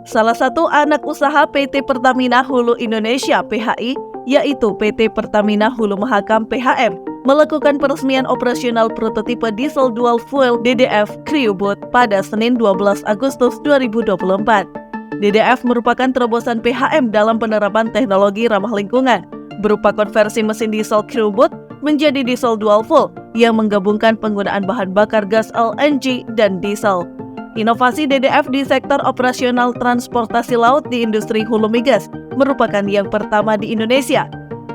Salah satu anak usaha PT Pertamina Hulu Indonesia (PHI), yaitu PT Pertamina Hulu Mahakam (PHM), melakukan peresmian operasional prototipe diesel dual fuel DDF Crew-Boat pada Senin 12 Agustus 2024. DDF merupakan terobosan PHM dalam penerapan teknologi ramah lingkungan, berupa konversi mesin diesel Crew-Boat menjadi diesel dual fuel yang menggabungkan penggunaan bahan bakar gas LNG dan diesel. Inovasi DDF di sektor operasional transportasi laut di industri hulu migas merupakan yang pertama di Indonesia.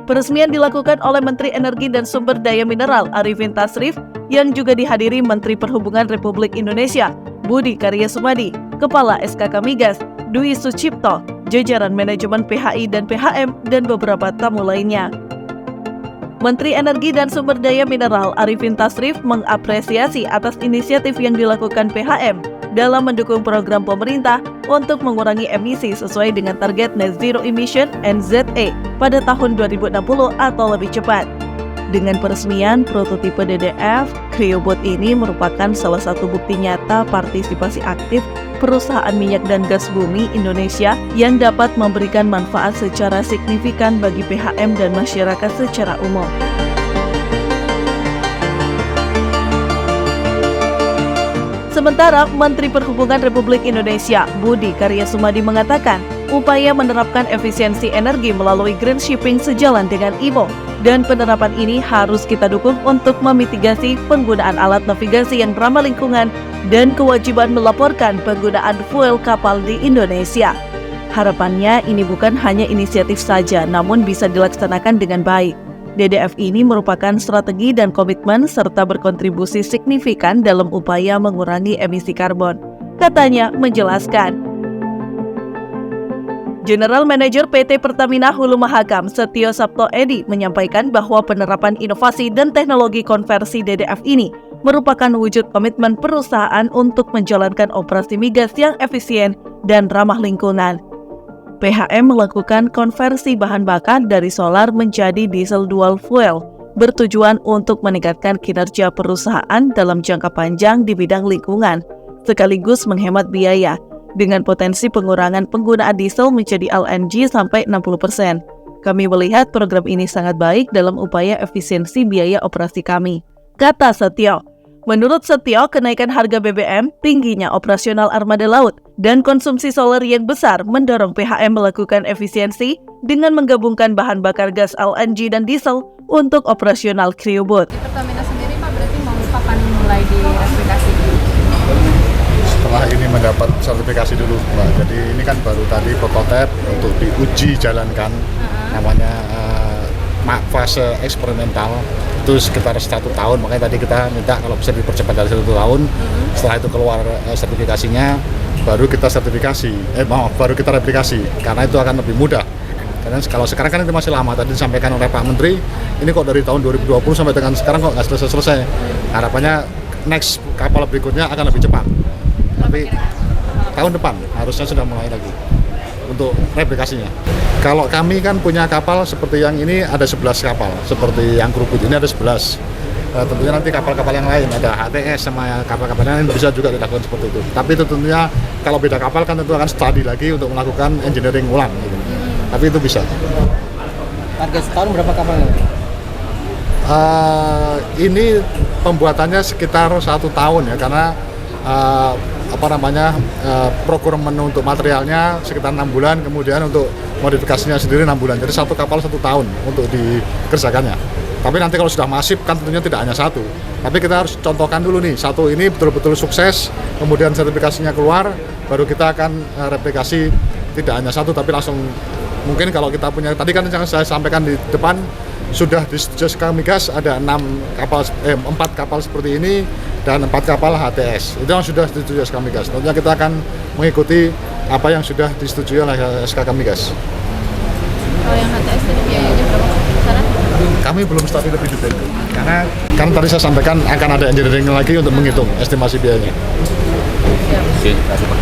Peresmian dilakukan oleh Menteri Energi dan Sumber Daya Mineral Arifin Tasrif yang juga dihadiri Menteri Perhubungan Republik Indonesia Budi Karya Sumadi, Kepala SKK Migas Dwi Sucipto, jajaran manajemen PHI dan PHM, dan beberapa tamu lainnya. Menteri Energi dan Sumber Daya Mineral Arifin Tasrif mengapresiasi atas inisiatif yang dilakukan PHM dalam mendukung program pemerintah untuk mengurangi emisi sesuai dengan target Net Zero Emission (NZE) pada tahun 2060 atau lebih cepat. Dengan peresmian prototipe DDF, Crew-Boat ini merupakan salah satu bukti nyata partisipasi aktif perusahaan minyak dan gas bumi Indonesia yang dapat memberikan manfaat secara signifikan bagi PHM dan masyarakat secara umum. Sementara Menteri Perhubungan Republik Indonesia Budi Karya Sumadi mengatakan, upaya menerapkan efisiensi energi melalui green shipping sejalan dengan IMO, dan penerapan ini harus kita dukung untuk memitigasi penggunaan alat navigasi yang ramah lingkungan dan kewajiban melaporkan penggunaan fuel kapal di Indonesia. Harapannya ini bukan hanya inisiatif saja, namun bisa dilaksanakan dengan baik. DDF ini merupakan strategi dan komitmen serta berkontribusi signifikan dalam upaya mengurangi emisi karbon. Katanya menjelaskan. General Manager PT Pertamina Hulu Mahakam Setio Sabto Edi menyampaikan bahwa penerapan inovasi dan teknologi konversi DDF ini merupakan wujud komitmen perusahaan untuk menjalankan operasi migas yang efisien dan ramah lingkungan. PHM melakukan konversi bahan bakar dari solar menjadi diesel dual fuel, bertujuan untuk meningkatkan kinerja perusahaan dalam jangka panjang di bidang lingkungan, sekaligus menghemat biaya, dengan potensi pengurangan penggunaan diesel menjadi LNG sampai 60%. Kami melihat program ini sangat baik dalam upaya efisiensi biaya operasi kami, kata Setio. Menurut Setio, kenaikan harga BBM, tingginya operasional armada laut, dan konsumsi solar yang besar mendorong PHM melakukan efisiensi dengan menggabungkan bahan bakar gas LNG dan diesel untuk operasional Crew-Boat. Di Pertamina sendiri Pak berarti mau kapan mulai direplikasi? Setelah ini mendapat sertifikasi dulu, Mbak. Jadi ini kan baru tadi prototipe untuk diuji jalankan, namanya fase eksperimental. Itu sekitar 1 tahun, makanya tadi kita minta kalau bisa dipercepat dari 1 tahun. Setelah itu keluar sertifikasinya, baru kita baru kita replikasi, karena itu akan lebih mudah. Karena kalau sekarang kan itu masih lama, tadi disampaikan oleh Pak Menteri, ini kok dari tahun 2020 sampai dengan sekarang kok nggak selesai-selesai. Harapannya next kapal berikutnya akan lebih cepat, tapi tahun depan harusnya sudah mulai lagi untuk replikasinya. Kalau kami kan punya kapal seperti yang ini ada 11 kapal, seperti yang Crew-Boat ini ada 11. Tentunya nanti kapal-kapal yang lain, ada HTS sama kapal-kapal yang lain bisa juga dilakukan seperti itu. Tapi itu tentunya kalau beda kapal kan tentu akan study lagi untuk melakukan engineering ulang gitu. Tapi itu bisa. Target setahun berapa kapalnya? Ini pembuatannya sekitar 1 tahun ya, karena procurement untuk materialnya sekitar 6 bulan, kemudian untuk modifikasinya sendiri 6 bulan. Jadi 1 kapal 1 tahun untuk dikerjakannya. Tapi nanti kalau sudah masif kan tentunya tidak hanya 1. Tapi kita harus contohkan dulu nih, 1 ini betul-betul sukses, kemudian sertifikasinya keluar, baru kita akan replikasi tidak hanya 1 tapi langsung. Mungkin kalau kita punya, tadi kan yang saya sampaikan di depan, sudah di SKK Migas ada 4 kapal seperti ini dan 4 kapal HTS. Itu yang sudah disetujui SKK Migas. Tentunya kita akan mengikuti apa yang sudah disetujui oleh SKK Migas. Kalau yang HTS tadi biayanya berapa? Kisaran? Kami belum studi lebih detail, karena kan tadi saya sampaikan akan ada engineering lagi untuk menghitung estimasi biayanya. Oke, terima kasih Pak.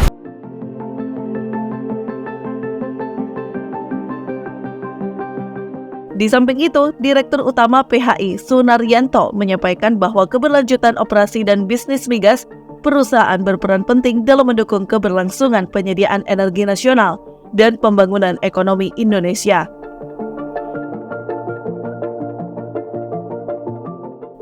Di samping itu, Direktur Utama PHI Sunaryanto menyampaikan bahwa keberlanjutan operasi dan bisnis migas perusahaan berperan penting dalam mendukung keberlangsungan penyediaan energi nasional dan pembangunan ekonomi Indonesia.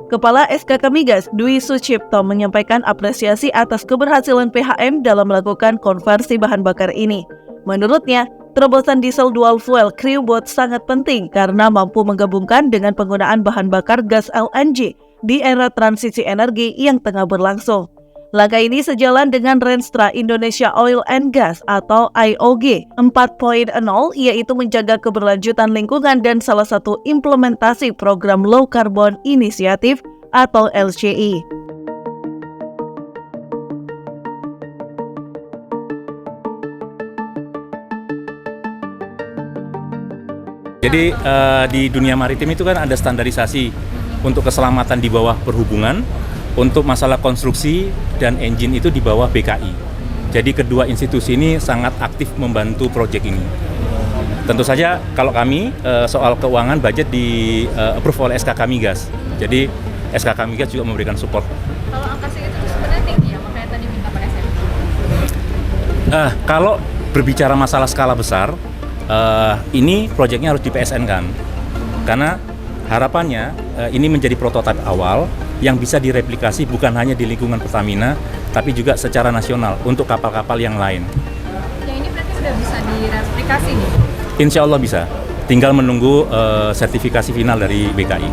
Kepala SKK Migas Dwi Sucipto menyampaikan apresiasi atas keberhasilan PHM dalam melakukan konversi bahan bakar ini. Menurutnya, terobosan diesel dual fuel Crewboat sangat penting karena mampu menggabungkan dengan penggunaan bahan bakar gas LNG di era transisi energi yang tengah berlangsung. Langkah ini sejalan dengan Renstra Indonesia Oil and Gas atau IOG 4.0, yaitu menjaga keberlanjutan lingkungan dan salah satu implementasi program Low Carbon Initiative atau LCI. Jadi di dunia maritim itu kan ada standarisasi untuk keselamatan di bawah perhubungan, untuk masalah konstruksi dan engine itu di bawah BKI. Jadi kedua institusi ini sangat aktif membantu proyek ini. Tentu saja kalau kami soal keuangan budget di approve oleh SKK Migas. Jadi SKK Migas juga memberikan support. Kalau angka segitu itu sebenarnya tinggi ya, makanya tadi minta Pak SM. Kalau berbicara masalah skala besar, ini proyeknya harus di PSN kan. Karena harapannya ini menjadi prototipe awal yang bisa direplikasi bukan hanya di lingkungan Pertamina, tapi juga secara nasional untuk kapal-kapal yang lain. Yang ini berarti sudah bisa direplikasi nih? Insya Allah bisa. Tinggal menunggu sertifikasi final dari BKI.